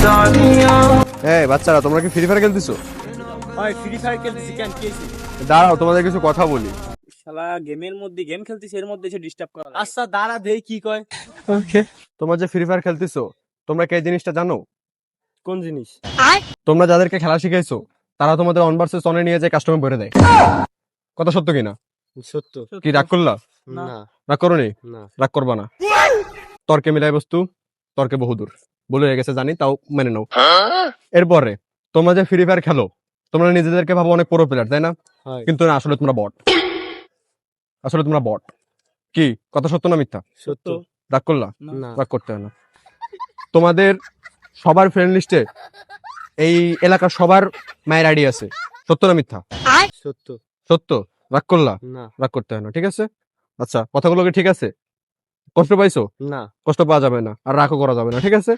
এই বাচ্চারা, তোমরা কি ফ্রি ফায়ার খেলতেছো? ভাই ফ্রি ফায়ার খেলতেছি কেন কি হইছে? দাঁড়াও, তোমাদের কিছু কথা বলি। শালা গেমের মধ্যে গেম খেলতেছি এর মধ্যে এসে ডিস্টার্ব করা। আচ্ছা দাঁড়া দেই কি কয়। তোমরা যে ফ্রি ফায়ার খেলতেছো, তোমরা কি এই জিনিসটা জানো? কোন জিনিস? তোমরা যাদেরকে খেলা শিখাইছো, তারা তোমাদের অন ভার্সেস অনে নিয়ে যায় কাস্টমার ভরে দেয়। কথা সত্য কিনা? সত্য। কি রাগ করলা? না রাগ করোনি? না। রাগ করবা না। তর্কে মিলাই বস্তু, তর্কে বহুদূর। ভুল হয়ে গেছে জানি, তাও মেনে নাও। এরপরে তোমরা যে ফ্রি ফায়ার খেলো, তোমরা নিজেদেরকে ভাবো অনেক প্রো প্লেয়ার, তাই না? হয়। কিন্তু না, আসলে তোমরা বট। আসলে তোমরা বট। কি কথা সত্য না মিথ্যা? সত্য। রাগ করলা? না। রাগ করতে হয় না। তোমাদের সবার ফ্রেন্ড লিস্টে এই এলাকার সবার মায়ের আইডি আছে, সত্য না মিথ্যা? সত্য। সত্য। রাগ করলা? না। রাগ করতে হয় না, ঠিক আছে? আচ্ছা, কথাগুলো কি ঠিক আছে? কষ্ট পাইছো? না। কষ্ট পাওয়া যাবে না, আর রাগও করা যাবে না, ঠিক আছে?